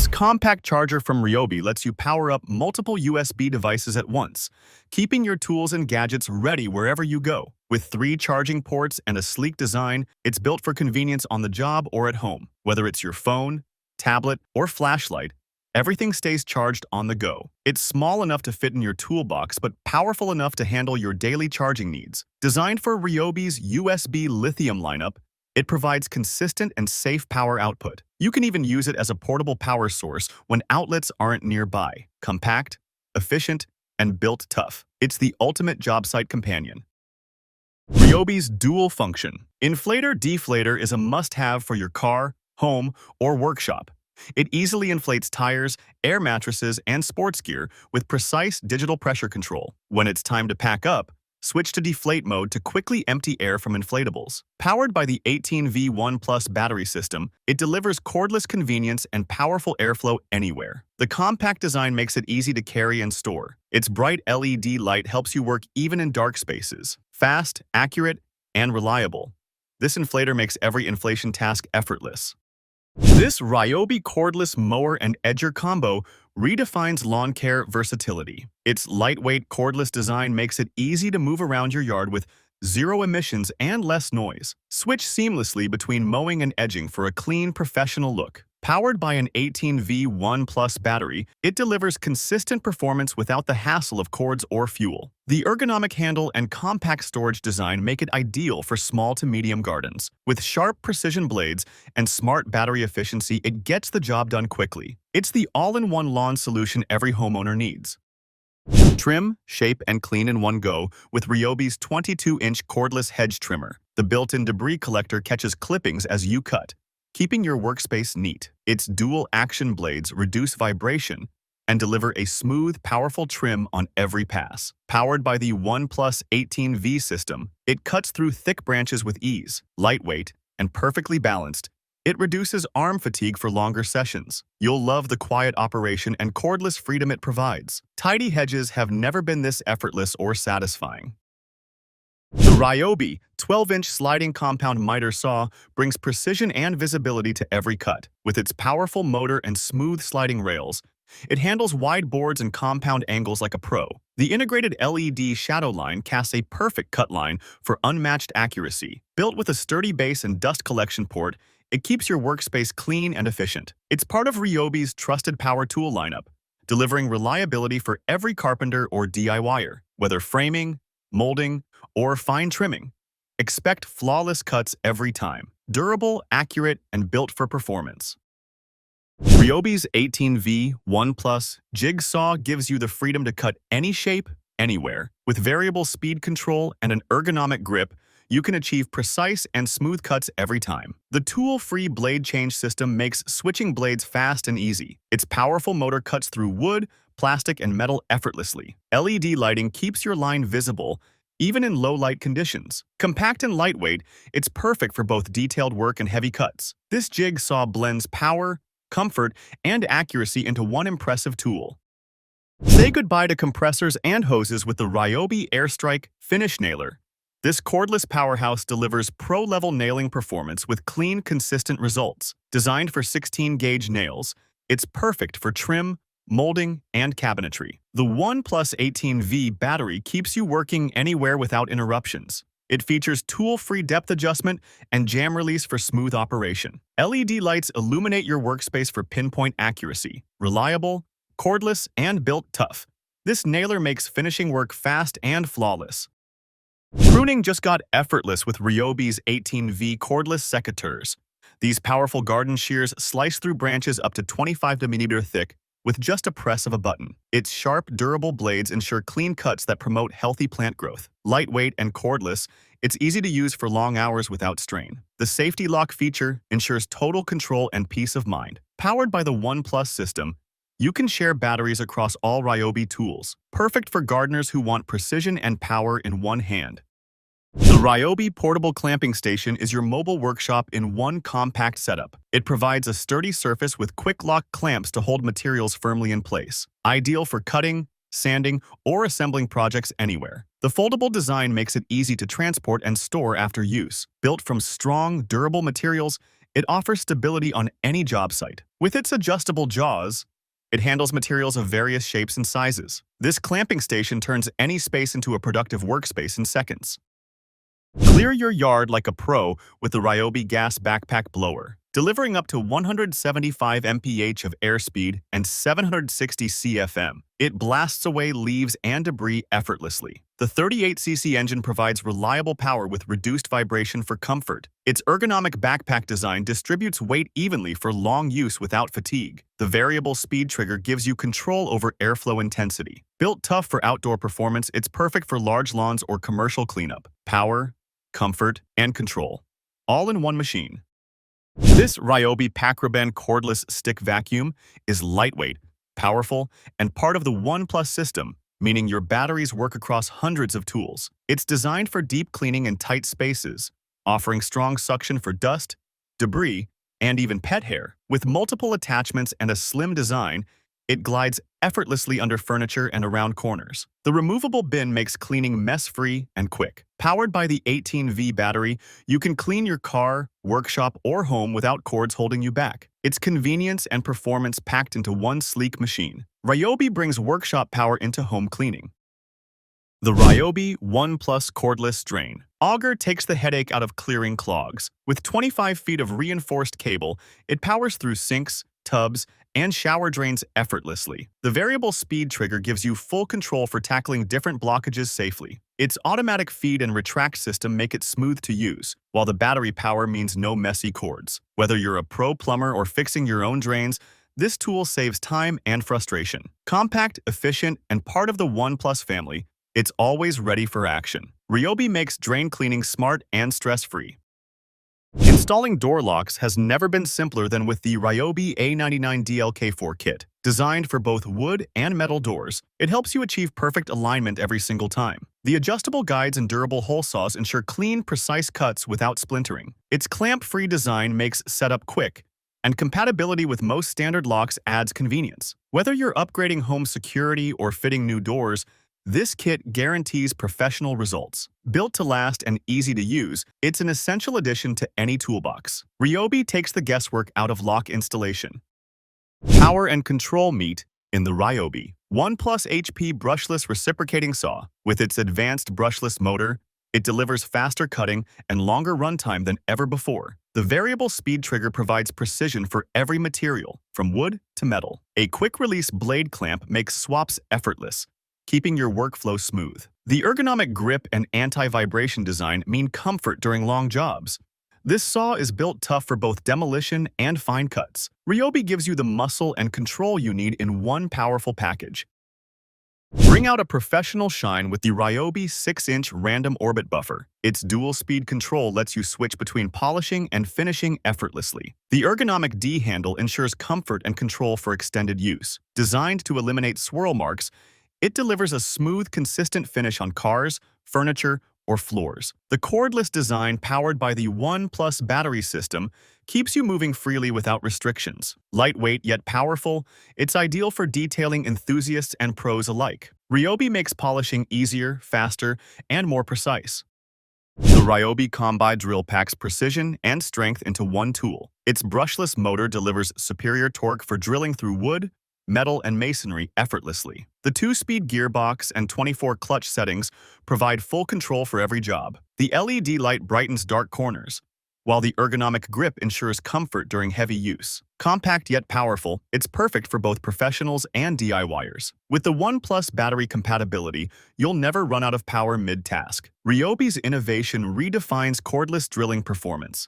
This compact charger from Ryobi lets you power up multiple USB devices at once, keeping your tools and gadgets ready wherever you go. With 3 charging ports and a sleek design, it's built for convenience on the job or at home. Whether it's your phone, tablet, or flashlight, everything stays charged on the go. It's small enough to fit in your toolbox, but powerful enough to handle your daily charging needs. Designed for Ryobi's USB lithium lineup, it provides consistent and safe power output. You can even use it as a portable power source when outlets aren't nearby. Compact, efficient, and built tough. It's the ultimate job site companion. Ryobi's dual function. Inflator Deflator is a must-have for your car, home, or workshop. It easily inflates tires, air mattresses, and sports gear with precise digital pressure control. When it's time to pack up, switch to deflate mode to quickly empty air from inflatables. Powered by the 18V ONE Plus battery system, it delivers cordless convenience and powerful airflow anywhere. The compact design makes it easy to carry and store. Its bright LED light helps you work even in dark spaces. Fast, accurate, and reliable. This inflator makes every inflation task effortless. This Ryobi cordless mower and edger combo redefines lawn care versatility. Its lightweight cordless design makes it easy to move around your yard with zero emissions and less noise. Switch seamlessly between mowing and edging for a clean, professional look. Powered by an 18V ONE Plus battery, it delivers consistent performance without the hassle of cords or fuel. The ergonomic handle and compact storage design make it ideal for small to medium gardens. With sharp precision blades and smart battery efficiency, it gets the job done quickly. It's the all-in-one lawn solution every homeowner needs. Trim, shape, and clean in one go with Ryobi's 22-inch cordless hedge trimmer. The built-in debris collector catches clippings as you cut, keeping your workspace neat. Its dual-action blades reduce vibration and deliver a smooth, powerful trim on every pass. Powered by the ONE Plus 18V system, it cuts through thick branches with ease. Lightweight and perfectly balanced, it reduces arm fatigue for longer sessions. You'll love the quiet operation and cordless freedom it provides. Tidy hedges have never been this effortless or satisfying. The Ryobi 12-inch sliding compound miter saw brings precision and visibility to every cut. With its powerful motor and smooth sliding rails, it handles wide boards and compound angles like a pro. The integrated LED shadow line casts a perfect cut line for unmatched accuracy. Built with a sturdy base and dust collection port, it keeps your workspace clean and efficient. It's part of Ryobi's trusted power tool lineup, delivering reliability for every carpenter or DIYer. Whether framing, molding, or fine trimming, expect flawless cuts every time. Durable, accurate, and built for performance. Ryobi's 18V ONE Plus jig saw gives you the freedom to cut any shape, anywhere. With variable speed control and an ergonomic grip, you can achieve precise and smooth cuts every time. The tool-free blade change system makes switching blades fast and easy. Its powerful motor cuts through wood, plastic, and metal effortlessly. LED lighting keeps your line visible even in low-light conditions. Compact and lightweight, it's perfect for both detailed work and heavy cuts. This jig saw blends power, comfort, and accuracy into one impressive tool. Say goodbye to compressors and hoses with the Ryobi AirStrike Finish Nailer. This cordless powerhouse delivers pro-level nailing performance with clean, consistent results. Designed for 16-gauge nails, it's perfect for trim, molding, and cabinetry. The ONE Plus 18V battery keeps you working anywhere without interruptions. It features tool-free depth adjustment and jam release for smooth operation. LED lights illuminate your workspace for pinpoint accuracy. Reliable, cordless, and built tough, this nailer makes finishing work fast and flawless. Pruning just got effortless with Ryobi's 18V cordless secateurs. These powerful garden shears slice through branches up to 25 mm thick with just a press of a button. Its sharp, durable blades ensure clean cuts that promote healthy plant growth. Lightweight and cordless, it's easy to use for long hours without strain. The safety lock feature ensures total control and peace of mind. Powered by the ONE Plus system, you can share batteries across all Ryobi tools, perfect for gardeners who want precision and power in one hand. The Ryobi portable clamping station is your mobile workshop in one compact setup. It provides a sturdy surface with quick-lock clamps to hold materials firmly in place. Ideal for cutting, sanding, or assembling projects anywhere. The foldable design makes it easy to transport and store after use. Built from strong, durable materials, It offers stability on any job site. With its adjustable jaws, it handles materials of various shapes and sizes. This clamping station turns any space into a productive workspace in seconds. Clear your yard like a pro with the Ryobi gas backpack blower, delivering up to 175 mph of airspeed and 760 cfm. It blasts away leaves and debris effortlessly. The 38cc engine provides reliable power with reduced vibration for comfort. Its ergonomic backpack design distributes weight evenly for long use without fatigue. The variable speed trigger gives you control over airflow intensity. Built tough for outdoor performance, it's perfect for large lawns or commercial cleanup. Power, comfort, and control, all in one machine. This Ryobi Packraben cordless stick vacuum is lightweight, powerful, and part of the ONE Plus system, meaning your batteries work across hundreds of tools. It's designed for deep cleaning in tight spaces, offering strong suction for dust, debris, and even pet hair. With multiple attachments and a slim design, it glides effortlessly under furniture and around corners. The removable bin makes cleaning mess-free and quick. Powered by the 18V battery, you can clean your car, workshop, or home without cords holding you back. It's convenience and performance packed into one sleek machine. Ryobi brings workshop power into home cleaning. The Ryobi ONE Plus cordless drain auger takes the headache out of clearing clogs. With 25 feet of reinforced cable, it powers through sinks, tubs, and shower drains effortlessly. The variable speed trigger gives you full control for tackling different blockages safely. Its automatic feed and retract system make it smooth to use, while the battery power means no messy cords. Whether you're a pro plumber or fixing your own drains, this tool saves time and frustration. Compact, efficient, and part of the ONE Plus family, it's always ready for action. Ryobi makes drain cleaning smart and stress-free. Installing door locks has never been simpler than with the Ryobi A99 DLK4 kit. Designed for both wood and metal doors, it helps you achieve perfect alignment every single time. The adjustable guides and durable hole saws ensure clean, precise cuts without splintering. Its clamp-free design makes setup quick, and compatibility with most standard locks adds convenience. Whether you're upgrading home security or fitting new doors, this kit guarantees professional results. Built to last and easy to use, it's an essential addition to any toolbox. Ryobi takes the guesswork out of lock installation. Power and control meet in the Ryobi ONE Plus HP brushless reciprocating saw. With its advanced brushless motor, it delivers faster cutting and longer runtime than ever before. The variable speed trigger provides precision for every material, from wood to metal. A quick-release blade clamp makes swaps effortless, keeping your workflow smooth. The ergonomic grip and anti-vibration design mean comfort during long jobs. This saw is built tough for both demolition and fine cuts. Ryobi gives you the muscle and control you need in one powerful package. Bring out a professional shine with the Ryobi 6-inch random orbit buffer. Its dual-speed control lets you switch between polishing and finishing effortlessly. The ergonomic D handle ensures comfort and control for extended use. Designed to eliminate swirl marks, it delivers a smooth, consistent finish on cars, furniture, or floors. The cordless design, powered by the ONE Plus battery system, keeps you moving freely without restrictions. Lightweight yet powerful, it's ideal for detailing enthusiasts and pros alike. Ryobi makes polishing easier, faster, and more precise. The Ryobi combi drill packs precision and strength into one tool. Its brushless motor delivers superior torque for drilling through wood, metal, and masonry effortlessly. The 2-speed gearbox and 24 clutch settings provide full control for every job. The LED light brightens dark corners, while the ergonomic grip ensures comfort during heavy use. Compact yet powerful, it's perfect for both professionals and DIYers. With the ONE Plus battery compatibility, you'll never run out of power mid-task. Ryobi's innovation redefines cordless drilling performance.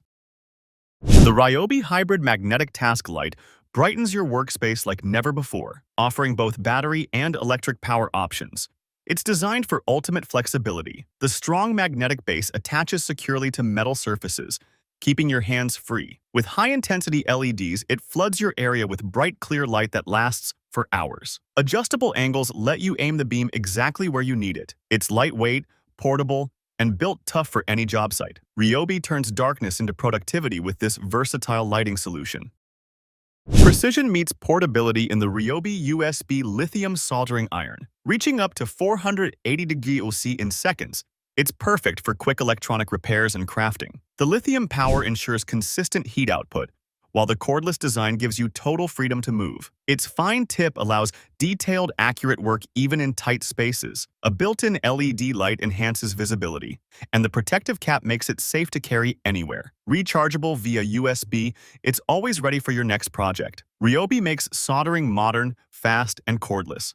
The Ryobi Hybrid Magnetic Task Light brightens your workspace like never before, offering both battery and electric power options. It's designed for ultimate flexibility. The strong magnetic base attaches securely to metal surfaces, keeping your hands free. With high-intensity LEDs, it floods your area with bright, clear light that lasts for hours. Adjustable angles let you aim the beam exactly where you need it. It's lightweight, portable, and built tough for any job site. Ryobi turns darkness into productivity with this versatile lighting solution. Precision meets portability in the Ryobi USB lithium soldering iron. Reaching up to 480 degrees C in seconds, It's perfect for quick electronic repairs and crafting. The lithium power ensures consistent heat output, while the cordless design gives you total freedom to move. Its fine tip allows detailed, accurate work even in tight spaces. A built-in LED light enhances visibility, and the protective cap makes it safe to carry anywhere. Rechargeable via USB, it's always ready for your next project. Ryobi makes soldering modern, fast, and cordless.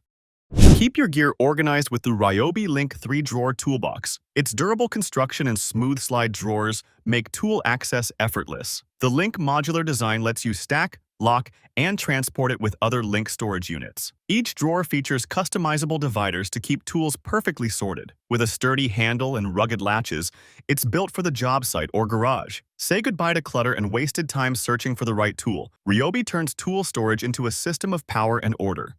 Keep your gear organized with the Ryobi Link 3-drawer toolbox. Its durable construction and smooth slide drawers make tool access effortless. The Link modular design lets you stack, lock, and transport it with other Link storage units. Each drawer features customizable dividers to keep tools perfectly sorted. With a sturdy handle and rugged latches, it's built for the job site or garage. Say goodbye to clutter and wasted time searching for the right tool. Ryobi turns tool storage into a system of power and order.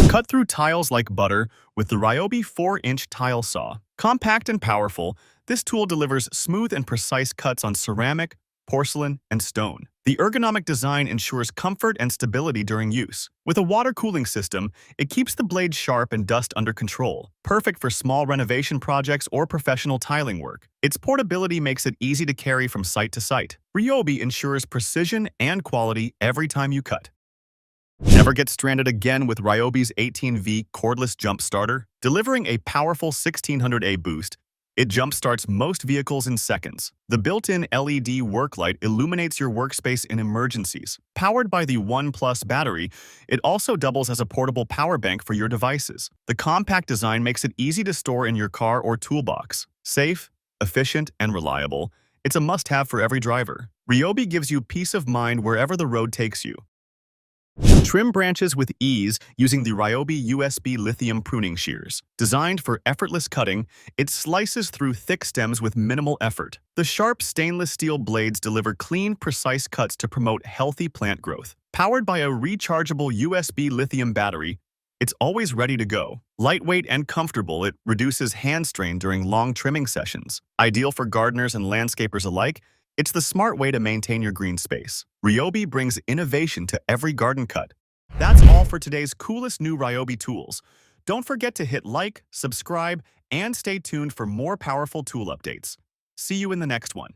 Cut through tiles like butter with the Ryobi 4-inch tile saw. Compact and powerful, this tool delivers smooth and precise cuts on ceramic, porcelain, and stone. The ergonomic design ensures comfort and stability during use. With a water cooling system, it keeps the blade sharp and dust under control, perfect for small renovation projects or professional tiling work. Its portability makes it easy to carry from site to site. Ryobi ensures precision and quality every time you cut. Never get stranded again with Ryobi's 18V cordless jump starter. Delivering a powerful 1600A boost, it jump-starts most vehicles in seconds. The built-in LED work light illuminates your workspace in emergencies. Powered by the ONE+ battery, it also doubles as a portable power bank for your devices. The compact design makes it easy to store in your car or toolbox. Safe, efficient, and reliable, it's a must-have for every driver. Ryobi gives you peace of mind wherever the road takes you. Trim branches with ease using the Ryobi USB lithium pruning shears. Designed for effortless cutting, it slices through thick stems with minimal effort. The sharp stainless steel blades deliver clean, precise cuts to promote healthy plant growth. Powered by a rechargeable USB lithium battery, it's always ready to go. Lightweight and comfortable, it reduces hand strain during long trimming sessions. Ideal for gardeners and landscapers alike, it's the smart way to maintain your green space. Ryobi brings innovation to every garden cut. That's all for today's coolest new Ryobi tools. Don't forget to hit like, subscribe, and stay tuned for more powerful tool updates. See you in the next one.